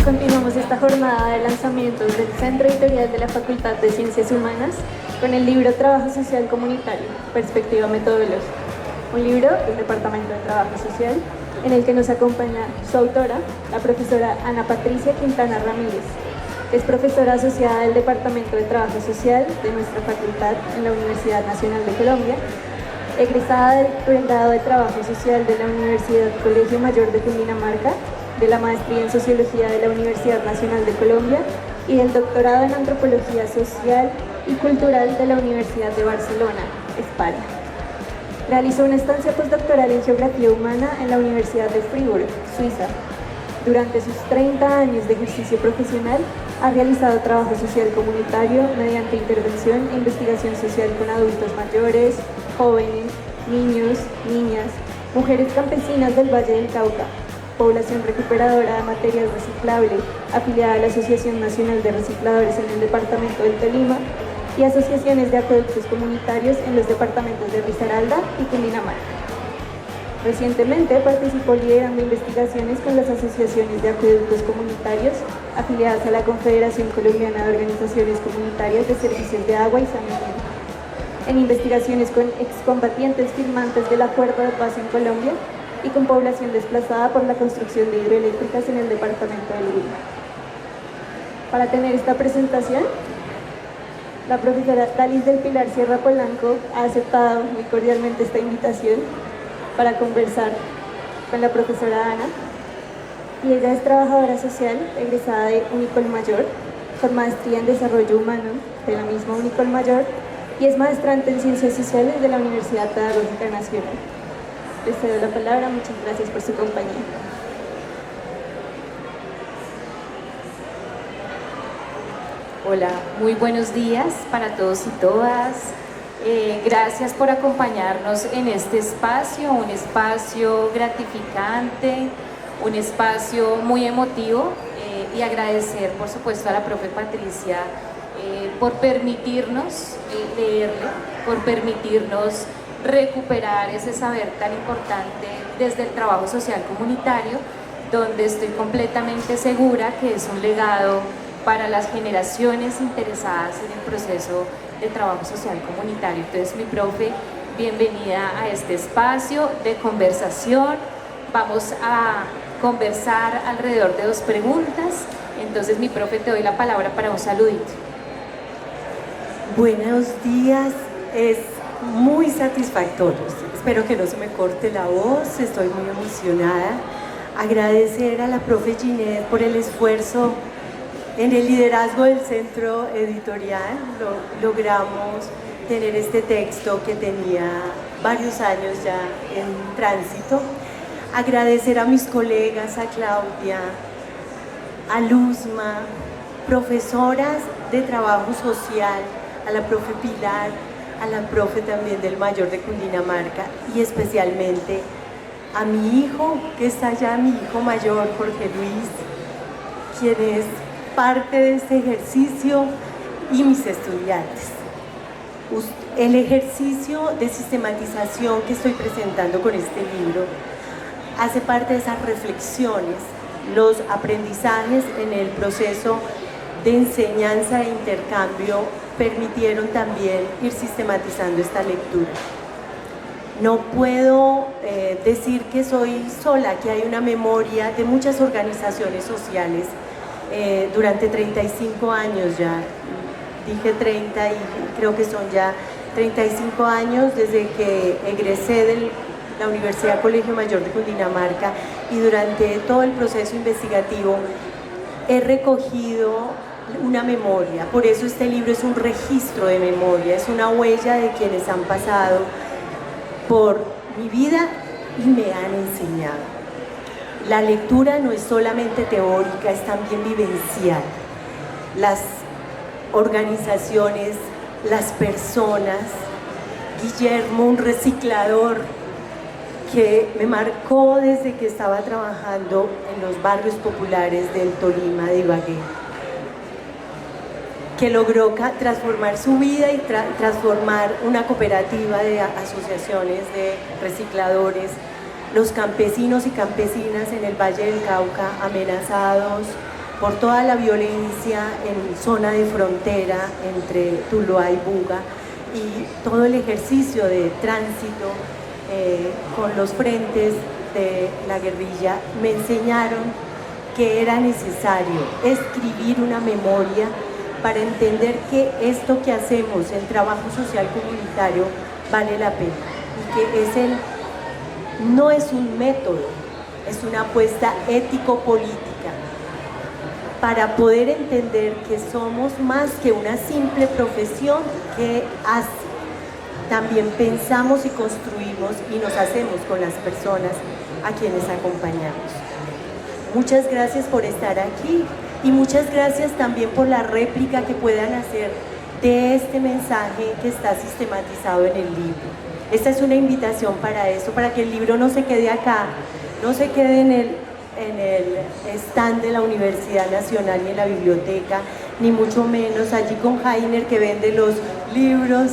Continuamos esta jornada de lanzamientos del Centro Editorial de la Facultad de Ciencias Humanas con el libro Trabajo Social Comunitario, Perspectiva Metodológica, un libro del Departamento de Trabajo Social en el que nos acompaña su autora, la profesora Ana Patricia Quintana Ramírez, que es profesora asociada del Departamento de Trabajo Social de nuestra facultad en la Universidad Nacional de Colombia, egresada del pregrado de Trabajo Social de la Universidad Colegio Mayor de Cundinamarca, de la maestría en Sociología de la Universidad Nacional de Colombia y del doctorado en Antropología Social y Cultural de la Universidad de Barcelona, España. Realizó una estancia postdoctoral en Geografía Humana en la Universidad de Fribourg, Suiza. Durante sus 30 años de ejercicio profesional, ha realizado trabajo social comunitario mediante intervención e investigación social con adultos mayores, jóvenes, niños, niñas, mujeres campesinas del Valle del Cauca, población recuperadora de material reciclable, afiliada a la Asociación Nacional de Recicladores en el Departamento del Tolima, y asociaciones de acueductos comunitarios en los departamentos de Risaralda y Cundinamarca. Recientemente participó liderando investigaciones con las asociaciones de acueductos comunitarios afiliadas a la Confederación Colombiana de Organizaciones Comunitarias de Servicios de Agua y Saneamiento, en investigaciones con excombatientes firmantes del Acuerdo de Paz en Colombia y con población desplazada por la construcción de hidroeléctricas en el departamento del Huila. Para tener esta presentación, la profesora Dalis del Pilar Sierra Polanco ha aceptado muy cordialmente esta invitación para conversar con la profesora Ana, y ella es trabajadora social egresada de Unicol Mayor, con maestría en Desarrollo Humano de la misma Unicol Mayor, y es maestrante en Ciencias Sociales de la Universidad Pedagógica Nacional. Les cedo la palabra, muchas gracias por su compañía. Hola, muy buenos días para todos y todas. Gracias por acompañarnos en este espacio, un espacio gratificante, un espacio muy emotivo, y agradecer por supuesto a la profe Patricia por permitirnos leerle, por permitirnos recuperar ese saber tan importante desde el trabajo social comunitario, donde estoy completamente segura que es un legado para las generaciones interesadas en el proceso de trabajo social comunitario. Entonces, mi profe, bienvenida a este espacio de conversación. Vamos a conversar alrededor de 2 preguntas. Entonces, mi profe, te doy la palabra para un saludito. Buenos días, es muy satisfactorio. Espero que no se me corte la voz, estoy muy emocionada. Agradecer a la profe Ginette por el esfuerzo en el liderazgo del centro editorial. Logramos tener este texto que tenía varios años ya en tránsito. Agradecer a mis colegas, a Claudia, a Luzma, profesoras de trabajo social, a la profe Pilar, a la profe también del Mayor de Cundinamarca, y especialmente a mi hijo, que está allá, mi hijo mayor, Jorge Luis, quien es parte de este ejercicio, y mis estudiantes. El ejercicio de sistematización que estoy presentando con este libro hace parte de esas reflexiones, los aprendizajes en el proceso de enseñanza e intercambio permitieron también ir sistematizando esta lectura. No puedo decir que soy sola, que hay una memoria de muchas organizaciones sociales durante 35 años ya. Dije 30 y creo que son ya 35 años desde que egresé de la Universidad Colegio Mayor de Cundinamarca, y durante todo el proceso investigativo he recogido una memoria. Por eso este libro es un registro de memoria, es una huella de quienes han pasado por mi vida y me han enseñado. La lectura no es solamente teórica, es también vivencial. Las organizaciones, las personas, Guillermo, un reciclador que me marcó desde que estaba trabajando en los barrios populares del Tolima, de Ibagué, que logró transformar su vida y transformar una cooperativa de asociaciones de recicladores los campesinos y campesinas en el Valle del Cauca amenazados por toda la violencia en zona de frontera entre Tuluá y Buga, y todo el ejercicio de tránsito con los frentes de la guerrilla, me enseñaron que era necesario escribir una memoria para entender que esto que hacemos en trabajo social comunitario vale la pena, y que no es un método, es una apuesta ético-política para poder entender que somos más que una simple profesión que hace. También pensamos y construimos y nos hacemos con las personas a quienes acompañamos. Muchas gracias por estar aquí y muchas gracias también por la réplica que puedan hacer de este mensaje que está sistematizado en el libro. Esta es una invitación para eso, para que el libro no se quede acá, no se quede en el stand de la Universidad Nacional ni en la biblioteca, ni mucho menos allí con Jainer, que vende los libros,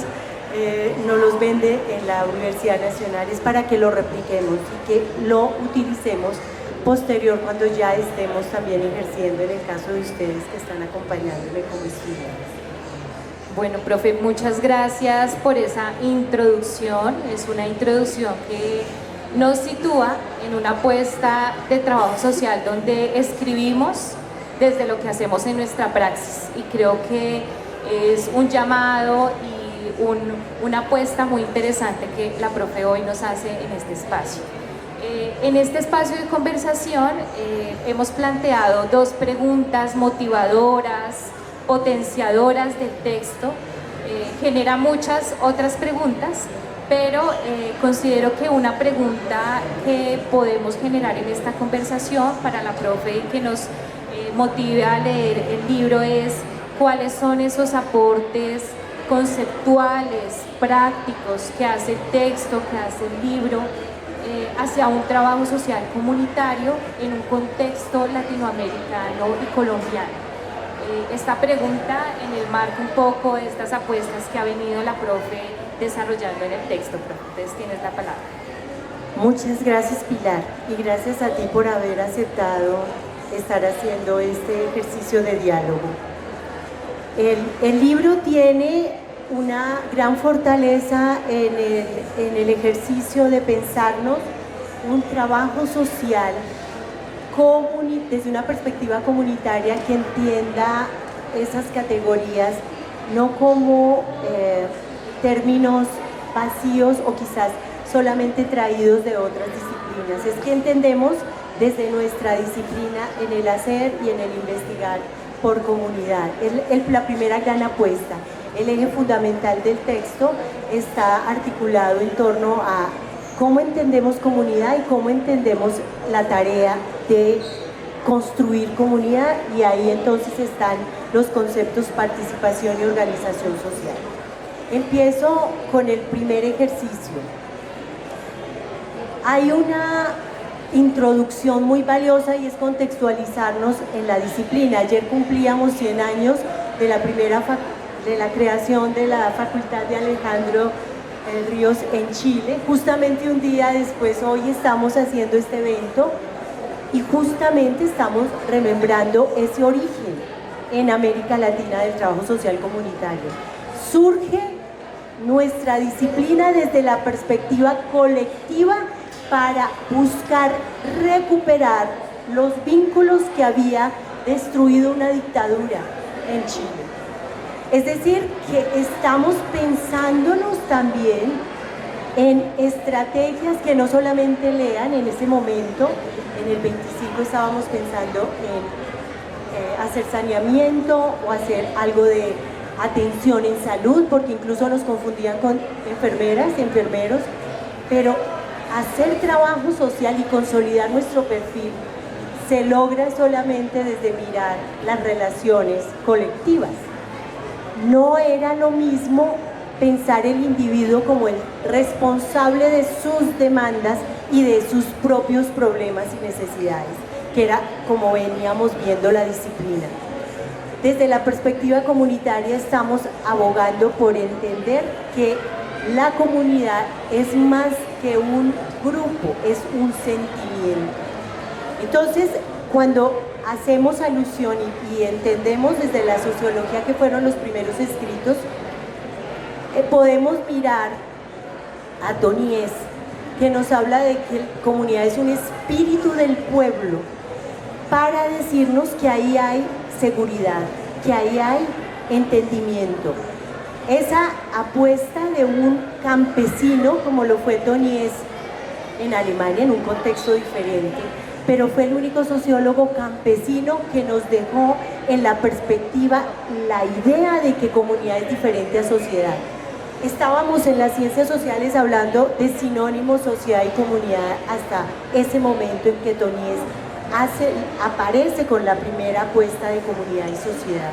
no los vende en la Universidad Nacional. Es para que lo repliquemos y que lo utilicemos posterior cuando ya estemos también ejerciendo, en el caso de ustedes que están acompañándome como estudiantes. Bueno, profe, muchas gracias por esa introducción. Es una introducción que nos sitúa en una apuesta de trabajo social donde escribimos desde lo que hacemos en nuestra praxis, y creo que es un llamado y una apuesta muy interesante que la profe hoy nos hace en este espacio. En este espacio de conversación hemos planteado dos preguntas motivadoras, potenciadoras del texto. Genera muchas otras preguntas, pero considero que una pregunta que podemos generar en esta conversación para la profe y que nos motive a leer el libro es: ¿cuáles son esos aportes conceptuales, prácticos que hace el texto, que hace el libro hacia un trabajo social comunitario en un contexto latinoamericano y colombiano? Esta pregunta en el marco un poco de estas apuestas que ha venido la profe desarrollando en el texto. Profe, entonces tienes la palabra. Muchas gracias, Pilar, y gracias a ti por haber aceptado estar haciendo este ejercicio de diálogo. El libro tiene una gran fortaleza en el ejercicio de pensarnos un trabajo social desde una perspectiva comunitaria que entienda esas categorías no como términos vacíos o quizás solamente traídos de otras disciplinas. Es que entendemos desde nuestra disciplina en el hacer y en el investigar por comunidad. Es la primera gran apuesta. El eje fundamental del texto está articulado en torno a cómo entendemos comunidad y cómo entendemos la tarea de construir comunidad, y ahí entonces están los conceptos participación y organización social. Empiezo con el primer ejercicio. Hay una introducción muy valiosa y es contextualizarnos en la disciplina. Ayer cumplíamos 100 años de la creación de la Facultad de Alejandro Ríos en Chile. Justamente un día después, hoy estamos haciendo este evento y justamente estamos remembrando ese origen en América Latina del trabajo social comunitario. Surge nuestra disciplina desde la perspectiva colectiva para buscar recuperar los vínculos que había destruido una dictadura en Chile. Es decir, que estamos pensándonos también en estrategias que no solamente lean en ese momento. En el 25 estábamos pensando en hacer saneamiento o hacer algo de atención en salud, porque incluso nos confundían con enfermeras y enfermeros, pero hacer trabajo social y consolidar nuestro perfil se logra solamente desde mirar las relaciones colectivas. No era lo mismo pensar el individuo como el responsable de sus demandas y de sus propios problemas y necesidades, que era como veníamos viendo la disciplina. Desde la perspectiva comunitaria estamos abogando por entender que la comunidad es más que un grupo, es un sentimiento. Entonces, cuando hacemos alusión y entendemos desde la sociología que fueron los primeros escritos, podemos mirar a Tonies, que nos habla de que la comunidad es un espíritu del pueblo, para decirnos que ahí hay seguridad, que ahí hay entendimiento. Esa apuesta de un campesino, como lo fue Tonies en Alemania, en un contexto diferente, pero fue el único sociólogo campesino que nos dejó en la perspectiva la idea de que comunidad es diferente a sociedad. Estábamos en las ciencias sociales hablando de sinónimos, sociedad y comunidad hasta ese momento en que Tonies aparece con la primera apuesta de comunidad y sociedad.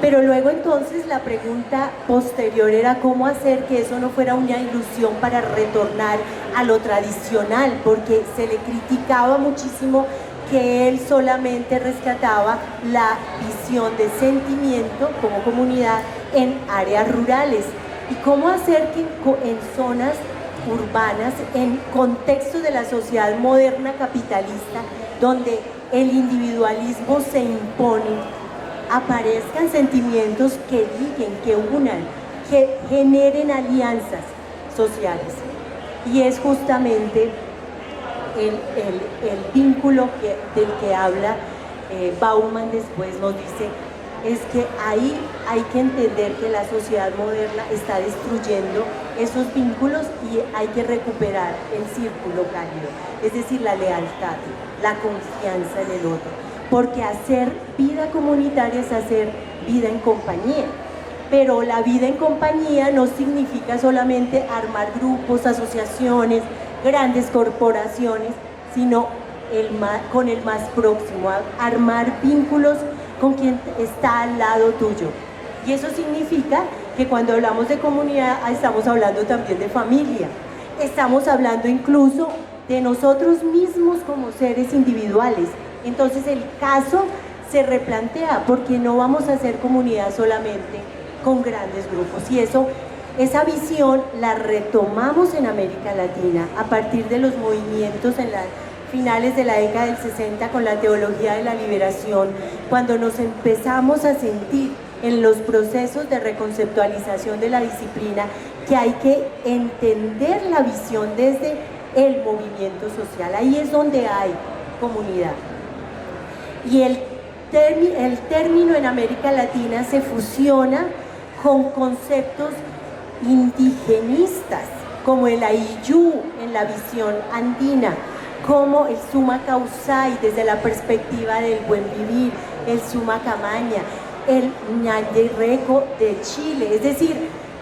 Pero luego entonces la pregunta posterior era cómo hacer que eso no fuera una ilusión para retornar a lo tradicional, porque se le criticaba muchísimo que él solamente rescataba la visión de sentimiento como comunidad en áreas rurales. Y cómo hacer que en zonas urbanas, en contextos de la sociedad moderna capitalista, donde el individualismo se impone, aparezcan sentimientos que liguen, que unan, que generen alianzas sociales. Y es justamente el vínculo del que habla Bauman después, nos dice, es que ahí hay que entender que la sociedad moderna está destruyendo esos vínculos y hay que recuperar el círculo cálido, es decir, la lealtad, la confianza en el otro, porque hacer vida comunitaria es hacer vida en compañía, pero la vida en compañía no significa solamente armar grupos, asociaciones, grandes corporaciones, sino con el más próximo, armar vínculos con quien está al lado tuyo. Y eso significa que cuando hablamos de comunidad estamos hablando también de familia, estamos hablando incluso de nosotros mismos como seres individuales. Entonces el caso se replantea, porque no vamos a hacer comunidad solamente con grandes grupos, y esa visión la retomamos en América Latina a partir de los movimientos en las finales de la década del 60 con la teología de la liberación, cuando nos empezamos a sentir en los procesos de reconceptualización de la disciplina que hay que entender la visión desde el movimiento social. Ahí es donde hay comunidad. Y el término en América Latina se fusiona con conceptos indigenistas, como el Ayllu en la visión andina, como el Summa Causai desde la perspectiva del buen vivir, el Summa Camaña, el Ñayerreco de Chile. Es decir,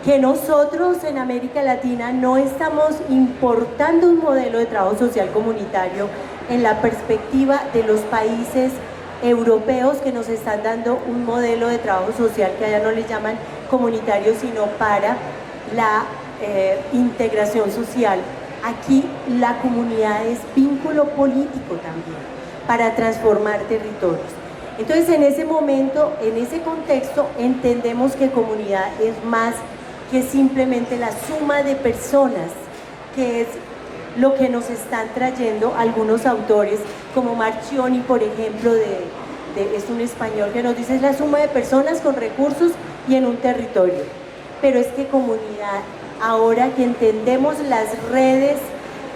que nosotros en América Latina no estamos importando un modelo de trabajo social comunitario en la perspectiva de los países europeos que nos están dando un modelo de trabajo social que allá no le llaman comunitario, sino para la integración social. Aquí la comunidad es vínculo político también para transformar territorios. Entonces, en ese momento, en ese contexto, entendemos que comunidad es más que simplemente la suma de personas, que es lo que nos están trayendo algunos autores, como Marchioni, por ejemplo, es un español que nos dice: es la suma de personas con recursos y en un territorio. Pero es que comunidad, ahora que entendemos las redes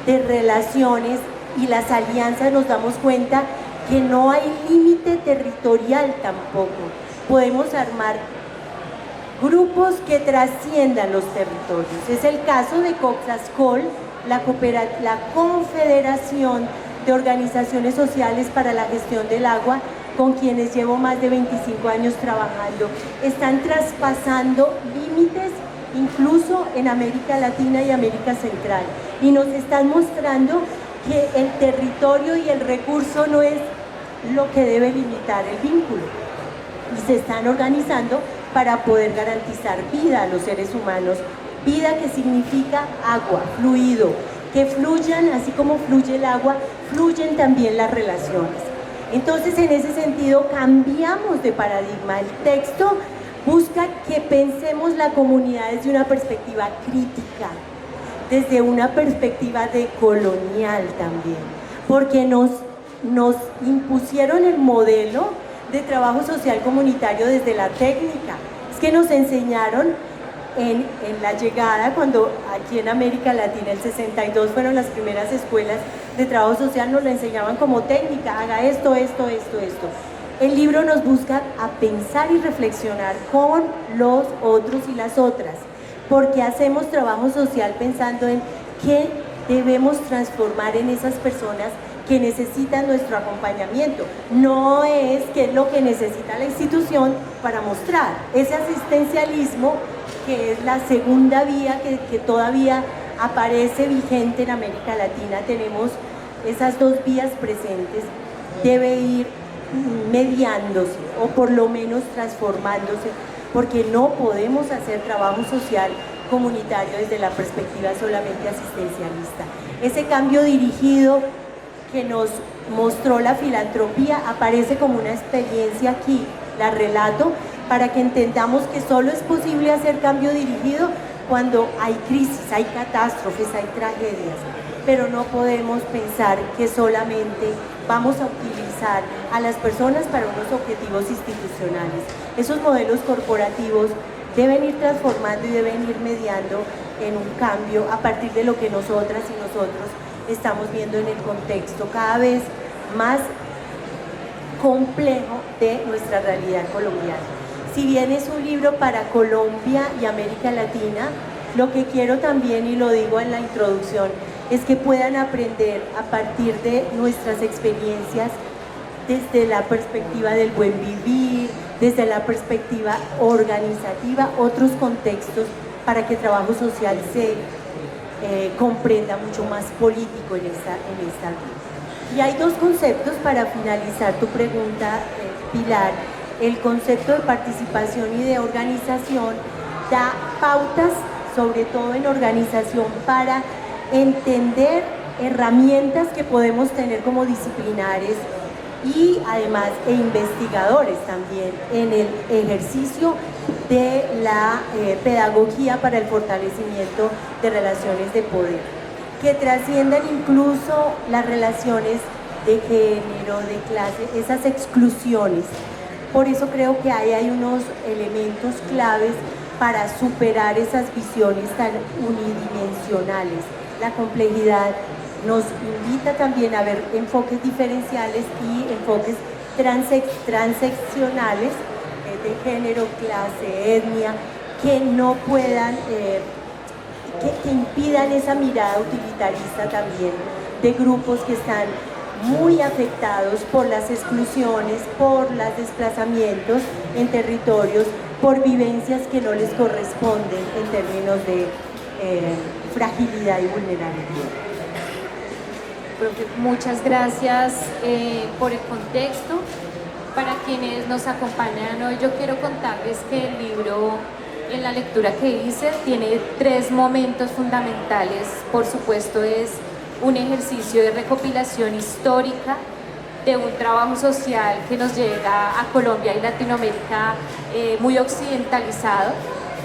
de relaciones y las alianzas, nos damos cuenta que no hay límite territorial tampoco. Podemos armar grupos que trasciendan los territorios. Es el caso de Coxascol, la Confederación de Organizaciones Sociales para la Gestión del Agua, con quienes llevo más de 25 años trabajando. Están traspasando límites incluso en América Latina y América Central, y nos están mostrando que el territorio y el recurso no es lo que debe limitar el vínculo, y se están organizando para poder garantizar vida a los seres humanos, vida que significa agua, fluido, que fluyan, así como fluye el agua, fluyen también las relaciones. Entonces, en ese sentido, cambiamos de paradigma. El texto busca que pensemos la comunidad desde una perspectiva crítica, desde una perspectiva decolonial también, porque nos impusieron el modelo de trabajo social comunitario desde la técnica. Es que nos enseñaron en la llegada, cuando aquí en América Latina, el 62 fueron las primeras escuelas de trabajo social, nos lo enseñaban como técnica, haga esto, esto, esto, esto. El libro nos busca a pensar y reflexionar con los otros y las otras, porque hacemos trabajo social pensando en qué debemos transformar en esas personas que necesitan nuestro acompañamiento. No es qué es lo que necesita la institución para mostrar. Ese asistencialismo, que es la segunda vía que todavía aparece vigente en América Latina, tenemos esas dos vías presentes, debe ir mediándose o por lo menos transformándose, porque no podemos hacer trabajo social comunitario desde la perspectiva solamente asistencialista. Ese cambio dirigido que nos mostró la filantropía aparece como una experiencia aquí, la relato, para que entendamos que solo es posible hacer cambio dirigido cuando hay crisis, hay catástrofes, hay tragedias, pero no podemos pensar que solamente vamos a utilizar a las personas para unos objetivos institucionales. Esos modelos corporativos deben ir transformando y deben ir mediando en un cambio a partir de lo que nosotras y nosotros estamos viendo en el contexto cada vez más complejo de nuestra realidad colombiana. Si bien es un libro para Colombia y América Latina, lo que quiero también, y lo digo en la introducción, es que puedan aprender a partir de nuestras experiencias desde la perspectiva del buen vivir, desde la perspectiva organizativa, otros contextos para que el trabajo social se comprenda mucho más político en esta vida. Y hay dos conceptos para finalizar tu pregunta, Pilar. El concepto de participación y de organización da pautas, sobre todo en organización, para entender herramientas que podemos tener como disciplinares y además investigadores también en el ejercicio de la pedagogía para el fortalecimiento de relaciones de poder, que trasciendan incluso las relaciones de género, de clase, esas exclusiones. Por eso creo que ahí hay unos elementos claves para superar esas visiones tan unidimensionales. La complejidad nos invita también a ver enfoques diferenciales y enfoques transeccionales de género, clase, etnia, que no puedan, que impidan esa mirada utilitarista también de grupos que están muy afectados por las exclusiones, por los desplazamientos en territorios, por vivencias que no les corresponden en términos de fragilidad y vulnerabilidad. Profe, muchas gracias por el contexto. Para quienes nos acompañan hoy, yo quiero contarles que el libro, en la lectura que hice, tiene tres momentos fundamentales. Por supuesto, es un ejercicio de recopilación histórica de un trabajo social que nos llega a Colombia y Latinoamérica muy occidentalizado.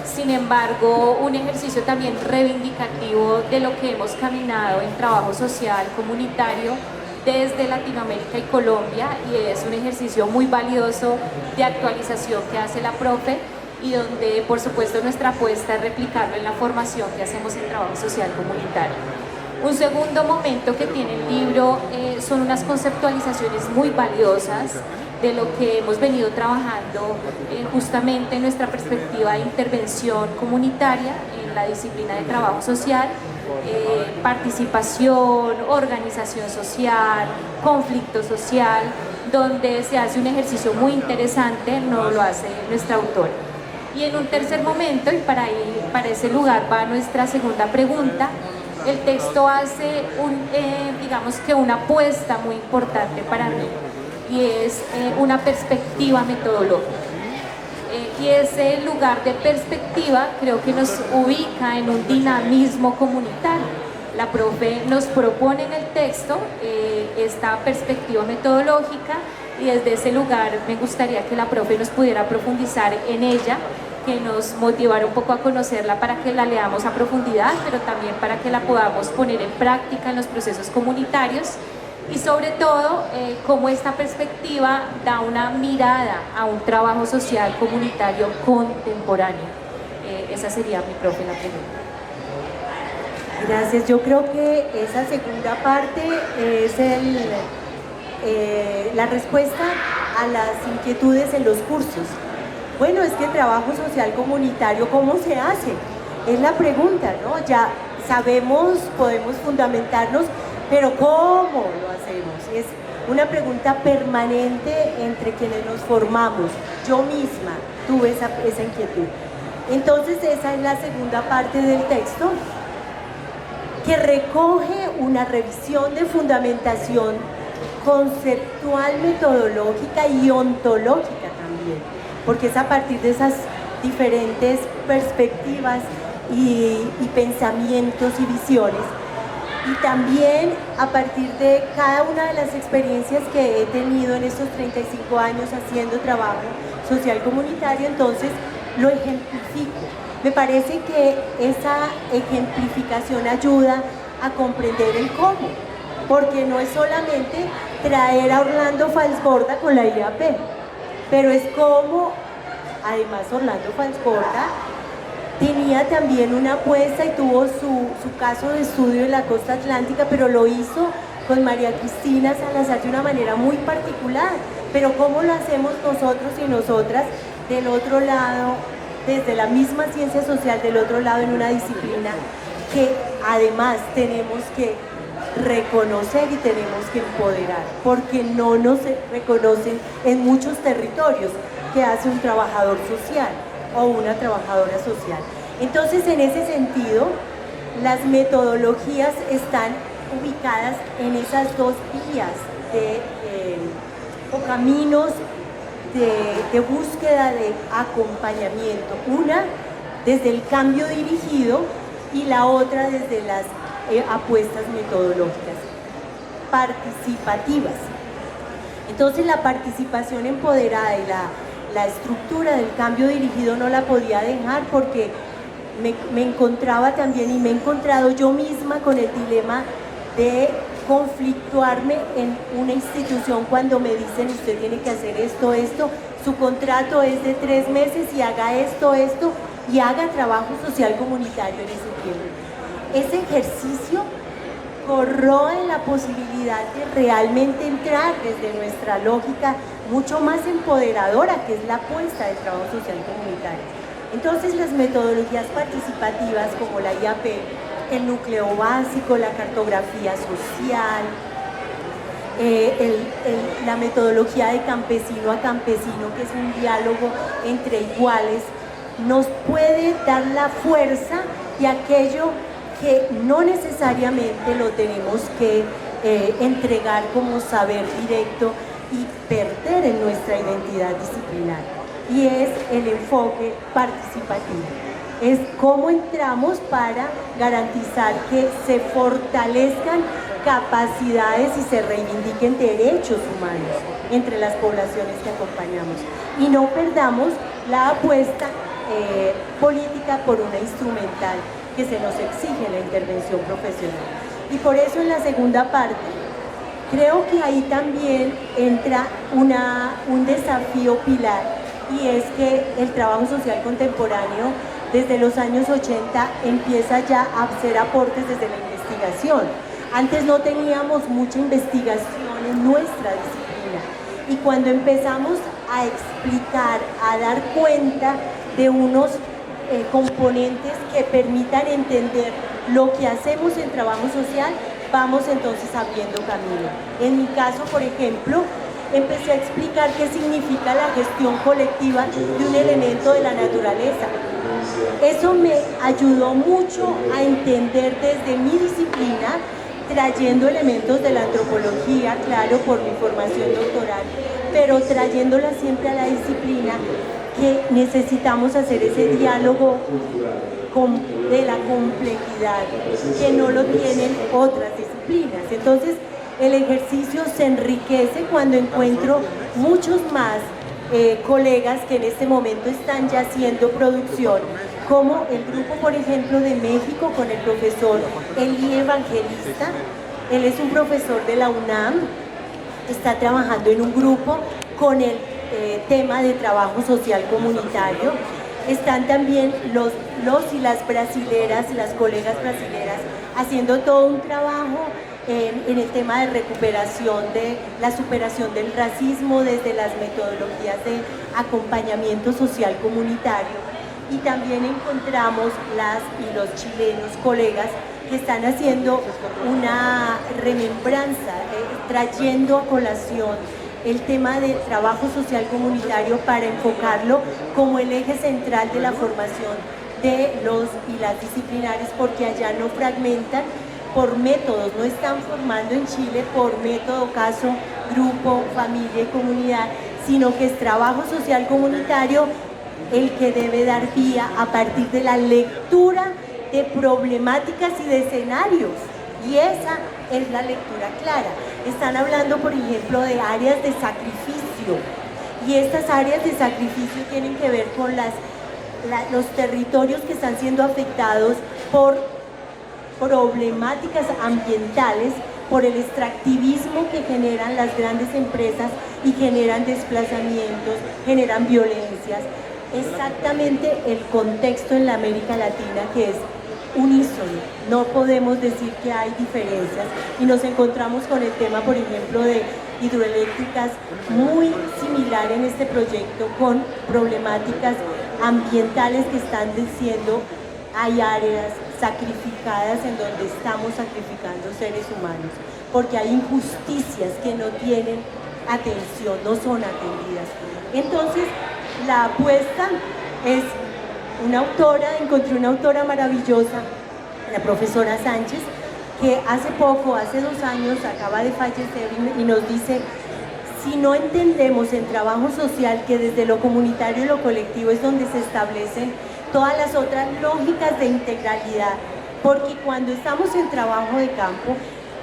Sin embargo, un ejercicio también reivindicativo de lo que hemos caminado en trabajo social comunitario desde Latinoamérica y Colombia, y es un ejercicio muy valioso de actualización que hace la profe, y donde por supuesto nuestra apuesta es replicarlo en la formación que hacemos en trabajo social comunitario. Un segundo momento que tiene el libro son unas conceptualizaciones muy valiosas de lo que hemos venido trabajando justamente en nuestra perspectiva de intervención comunitaria en la disciplina de trabajo social, participación, organización social, conflicto social, donde se hace un ejercicio muy interesante, no lo hace nuestra autora. Y en un tercer momento, y para ese lugar va nuestra segunda pregunta, el texto hace digamos que una apuesta muy importante para mí, y es una perspectiva metodológica. Y ese lugar de perspectiva creo que nos ubica en un dinamismo comunitario. La profe nos propone en el texto esta perspectiva metodológica, y desde ese lugar me gustaría que la profe nos pudiera profundizar en ella que nos motivara un poco a conocerla para que la leamos a profundidad, pero también para que la podamos poner en práctica en los procesos comunitarios y sobre todo cómo esta perspectiva da una mirada a un trabajo social comunitario contemporáneo. Esa sería mi profe la pregunta. Gracias. Yo creo que esa segunda parte es la respuesta a las inquietudes en los cursos. Bueno, es que el trabajo social comunitario, ¿cómo se hace? Es la pregunta, ¿no? Ya sabemos, podemos fundamentarnos, pero ¿cómo lo hacemos? Es una pregunta permanente entre quienes nos formamos. Yo misma tuve esa inquietud. Entonces esa es la segunda parte del texto, que recoge una revisión de fundamentación conceptual, metodológica y ontológica también, porque es a partir de esas diferentes perspectivas y pensamientos y visiones, y también a partir de cada una de las experiencias que he tenido en estos 35 años haciendo trabajo social comunitario, entonces lo ejemplifico. Me parece que esa ejemplificación ayuda a comprender el cómo, porque no es solamente traer a Orlando Falsborda con la IAP, pero es como, además Orlando Falsborda tenía también una apuesta y tuvo su caso de estudio en la costa atlántica, pero lo hizo con María Cristina Salazar de una manera muy particular. Pero ¿cómo lo hacemos nosotros y nosotras del otro lado, desde la misma ciencia social, del otro lado en una disciplina que además tenemos que reconocer y tenemos que empoderar, porque no nos reconocen en muchos territorios que hace un trabajador social o una trabajadora social? Entonces, en ese sentido, las metodologías están ubicadas en esas dos vías o caminos de búsqueda de acompañamiento, una desde el cambio dirigido y la otra desde las apuestas metodológicas participativas. Entonces la participación empoderada y la estructura del cambio dirigido no la podía dejar, porque me encontraba también y me he encontrado yo misma con el dilema de conflictuarme en una institución cuando me dicen: usted tiene que hacer esto, su contrato es de 3 meses y haga esto y haga trabajo social comunitario en ese tiempo. Ese ejercicio corroe la posibilidad de realmente entrar desde nuestra lógica mucho más empoderadora, que es la apuesta del trabajo social comunitario. Entonces las metodologías participativas como la IAP, el núcleo básico, la cartografía social, la metodología de campesino a campesino, que es un diálogo entre iguales, nos puede dar la fuerza de aquello que no necesariamente lo tenemos que entregar como saber directo y perder en nuestra identidad disciplinar, y es el enfoque participativo. Es cómo entramos para garantizar que se fortalezcan capacidades y se reivindiquen derechos humanos entre las poblaciones que acompañamos, y no perdamos la apuesta política por una instrumental que se nos exige la intervención profesional. Y por eso en la segunda parte creo que ahí también entra un desafío pilar, y es que el trabajo social contemporáneo desde los años 80 empieza ya a hacer aportes desde la investigación. Antes no teníamos mucha investigación en nuestra disciplina, y cuando empezamos a explicar, a dar cuenta de unos componentes que permitan entender lo que hacemos en trabajo social, vamos entonces abriendo camino. En mi caso, por ejemplo, empecé a explicar qué significa la gestión colectiva de un elemento de la naturaleza. Eso me ayudó mucho a entender desde mi disciplina, trayendo elementos de la antropología, claro, por mi formación doctoral, pero trayéndola siempre a la disciplina, que necesitamos hacer ese diálogo de la complejidad que no lo tienen otras disciplinas. Entonces el ejercicio se enriquece cuando encuentro muchos más colegas que en este momento están ya haciendo producción, como el grupo, por ejemplo, de México con el profesor Eli Evangelista. Él es un profesor de la UNAM, está trabajando en un grupo con el tema de trabajo social comunitario. Están también los y las brasileras, las colegas brasileras, haciendo todo un trabajo en el tema de recuperación de la superación del racismo desde las metodologías de acompañamiento social comunitario. Y también encontramos las y los chilenos colegas que están haciendo una remembranza, trayendo a colación el tema de trabajo social comunitario para enfocarlo como el eje central de la formación de los y las disciplinares, porque allá no fragmentan por métodos, no están formando en Chile por método, caso, grupo, familia y comunidad, sino que es trabajo social comunitario el que debe dar vía a partir de la lectura de problemáticas y de escenarios, y esa es la lectura clara. Están hablando, por ejemplo, de áreas de sacrificio, y estas áreas de sacrificio tienen que ver con los territorios que están siendo afectados por problemáticas ambientales, por el extractivismo que generan las grandes empresas y generan desplazamientos, generan violencias. Exactamente el contexto en la América Latina, que es unísono, no podemos decir que hay diferencias, y nos encontramos con el tema, por ejemplo, de hidroeléctricas muy similar en este proyecto, con problemáticas ambientales que están diciendo hay áreas sacrificadas en donde estamos sacrificando seres humanos, porque hay injusticias que no tienen atención, no son atendidas. Entonces, la apuesta es una autora, encontré una autora maravillosa, la profesora Sánchez, que hace poco, hace 2 años, acaba de fallecer y nos dice: si no entendemos en trabajo social que desde lo comunitario y lo colectivo es donde se establecen todas las otras lógicas de integralidad, porque cuando estamos en trabajo de campo,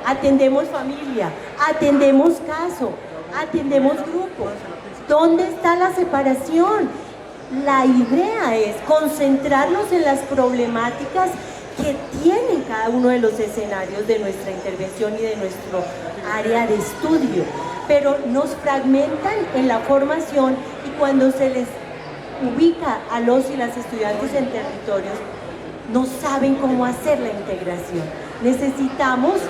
atendemos familia, atendemos caso, atendemos grupos. ¿Dónde está la separación? La idea es concentrarnos en las problemáticas que tienen cada uno de los escenarios de nuestra intervención y de nuestro área de estudio, pero nos fragmentan en la formación, y cuando se les ubica a los y las estudiantes en territorios, no saben cómo hacer la integración. Necesitamos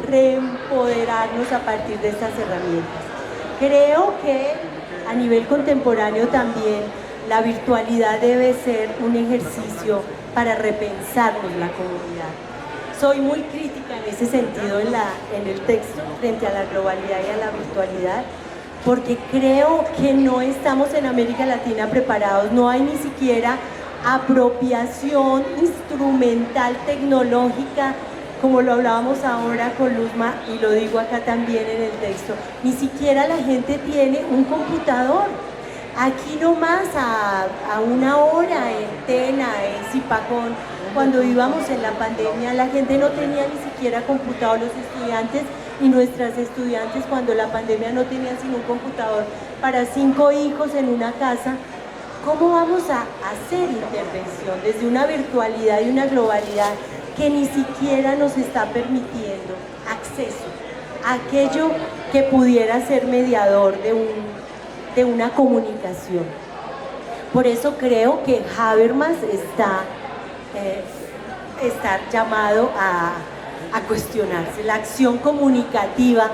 reempoderarnos a partir de estas herramientas. Creo que a nivel contemporáneo también la virtualidad debe ser un ejercicio para repensarnos la comunidad. Soy muy crítica en ese sentido en el texto frente a la globalidad y a la virtualidad, porque creo que no estamos en América Latina preparados, no hay ni siquiera apropiación instrumental tecnológica, como lo hablábamos ahora con Luzma, y lo digo acá también en el texto, ni siquiera la gente tiene un computador. Aquí nomás a 1 hora en Tena, en Zipacón, cuando íbamos en la pandemia, la gente no tenía ni siquiera computador, los estudiantes y nuestras estudiantes cuando la pandemia no tenían sino un computador para 5 hijos en una casa. ¿Cómo vamos a hacer intervención desde una virtualidad y una globalidad que ni siquiera nos está permitiendo acceso a aquello que pudiera ser mediador de una comunicación? Por eso creo que Habermas está llamado a cuestionarse. La acción comunicativa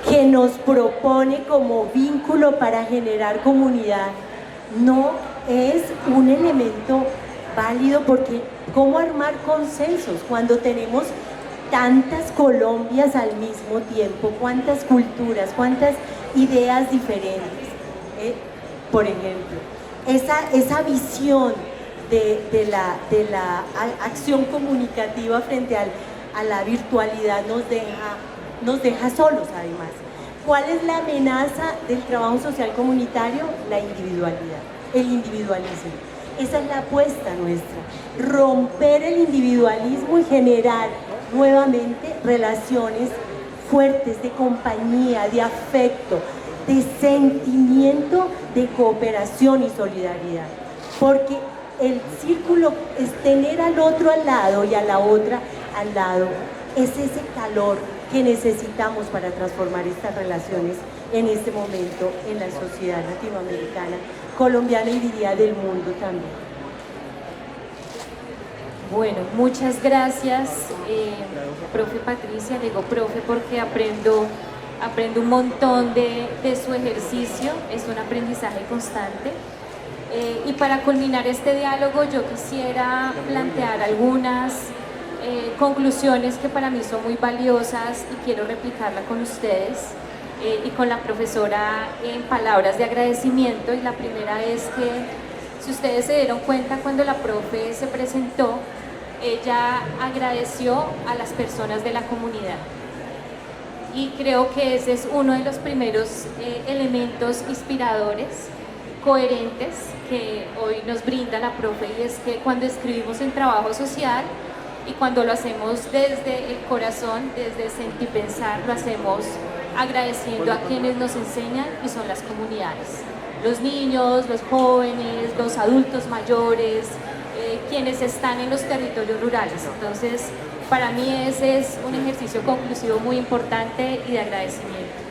que nos propone como vínculo para generar comunidad no es un elemento válido, porque ¿cómo armar consensos cuando tenemos tantas Colombias al mismo tiempo? ¿Cuántas culturas, cuántas ideas diferentes? Por ejemplo, esa visión de la acción comunicativa frente a la virtualidad nos deja solos, además. ¿Cuál es la amenaza del trabajo social comunitario? La individualidad, el individualismo. Esa es la apuesta nuestra, romper el individualismo y generar nuevamente relaciones fuertes de compañía, de afecto, de sentimiento de cooperación y solidaridad, porque el círculo es tener al otro al lado y a la otra al lado, es ese calor que necesitamos para transformar estas relaciones en este momento en la sociedad latinoamericana, colombiana y diría del mundo también. Bueno, muchas gracias, profe Patricia. Le digo profe porque aprendo un montón de su ejercicio, es un aprendizaje constante. Y para culminar este diálogo yo quisiera plantear algunas conclusiones que para mí son muy valiosas y quiero replicarla con ustedes y con la profesora en palabras de agradecimiento. Y la primera es que, si ustedes se dieron cuenta, cuando la profe se presentó, ella agradeció a las personas de la comunidad. Y creo que ese es uno de los primeros elementos inspiradores, coherentes, que hoy nos brinda la profe, y es que cuando escribimos en trabajo social y cuando lo hacemos desde el corazón, desde sentir y pensar, lo hacemos agradeciendo a quienes nos enseñan, y son las comunidades, los niños, los jóvenes, los adultos mayores, quienes están en los territorios rurales. Entonces, para mí ese es un ejercicio conclusivo muy importante y de agradecimiento.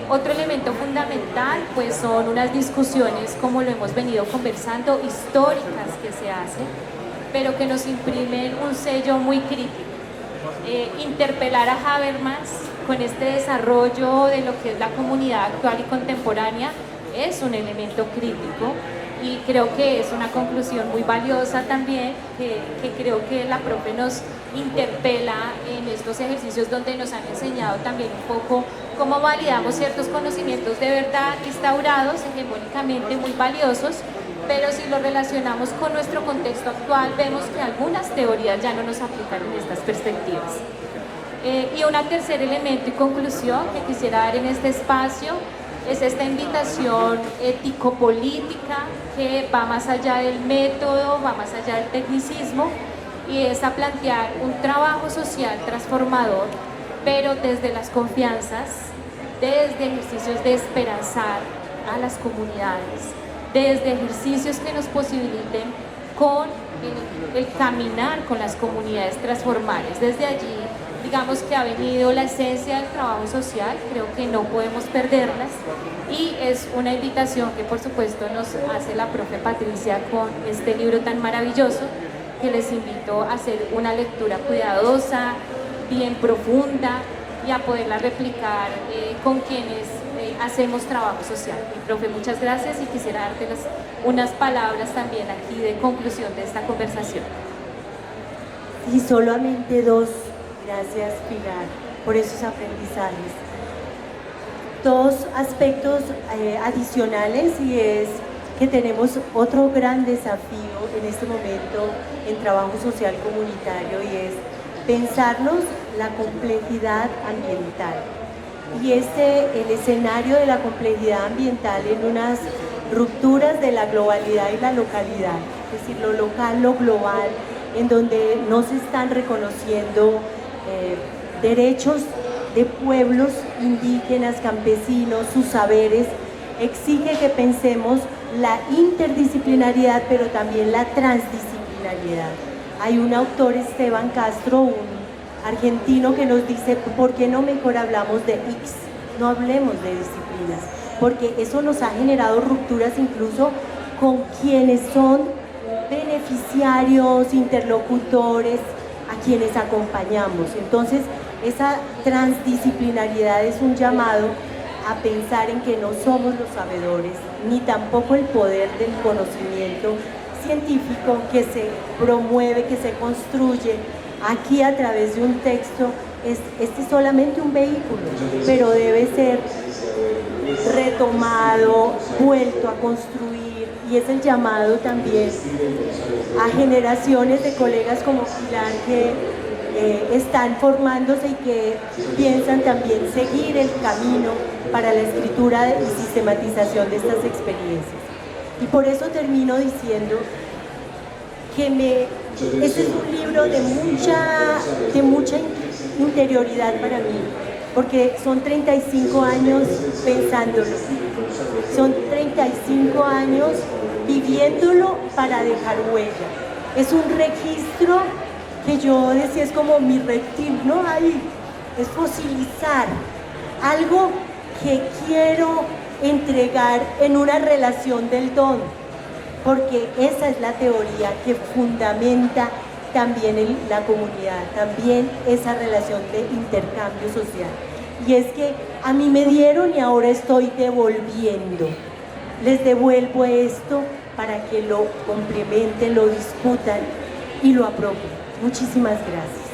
Otro elemento fundamental pues son unas discusiones, como lo hemos venido conversando, históricas que se hacen, pero que nos imprimen un sello muy crítico. Interpelar a Habermas con este desarrollo de lo que es la comunidad actual y contemporánea es un elemento crítico, y creo que es una conclusión muy valiosa también, que creo que la profe nos interpela en estos ejercicios, donde nos han enseñado también un poco cómo validamos ciertos conocimientos de verdad instaurados hegemónicamente, muy valiosos, pero si lo relacionamos con nuestro contexto actual, vemos que algunas teorías ya no nos aplican en estas perspectivas. Y un tercer elemento y conclusión que quisiera dar en este espacio es esta invitación ético-política que va más allá del método, va más allá del tecnicismo, y es a plantear un trabajo social transformador, pero desde las confianzas, desde ejercicios de esperanzar a las comunidades, desde ejercicios que nos posibiliten con el caminar con las comunidades transformables. Desde allí, digamos que ha venido la esencia del trabajo social, creo que no podemos perderlas, y es una invitación que por supuesto nos hace la profe Patricia con este libro tan maravilloso, que les invito a hacer una lectura cuidadosa, bien profunda, y a poderla replicar con quienes hacemos trabajo social. Y profe, muchas gracias, y quisiera darte unas palabras también aquí de conclusión de esta conversación. Y solamente dos. Gracias, Pilar, por esos aprendizajes. Dos aspectos adicionales, y es que tenemos otro gran desafío en este momento en trabajo social comunitario, y es pensarnos la complejidad ambiental. Y el escenario de la complejidad ambiental en unas rupturas de la globalidad y la localidad, es decir, lo local, lo global, en donde no se están reconociendo derechos de pueblos indígenas, campesinos, sus saberes, exige que pensemos la interdisciplinariedad, pero también la transdisciplinariedad. Hay un autor, Esteban Castro, un argentino, que nos dice: ¿por qué no mejor hablamos de X? No hablemos de disciplinas, porque eso nos ha generado rupturas incluso con quienes son beneficiarios, interlocutores, a quienes acompañamos. Entonces, esa transdisciplinariedad es un llamado a pensar en que no somos los sabedores, ni tampoco el poder del conocimiento científico que se promueve, que se construye aquí a través de un texto. Este es solamente un vehículo, pero debe ser retomado, vuelto a construir, y es el llamado también a generaciones de colegas como Pilar, que están formándose y que piensan también seguir el camino para la escritura y sistematización de estas experiencias. Y por eso termino diciendo que este es un libro de mucha interioridad para mí, porque son 35 años pensándolo, son 35 años viviéndolo para dejar huella. Es un registro que yo decía, es como mi reptil, ¿no? Ahí, es fosilizar algo que quiero entregar en una relación del don, porque esa es la teoría que fundamenta también la comunidad, también esa relación de intercambio social. Y es que a mí me dieron y ahora estoy devolviendo. Les devuelvo esto para que lo complementen, lo discutan y lo apropien. Muchísimas gracias.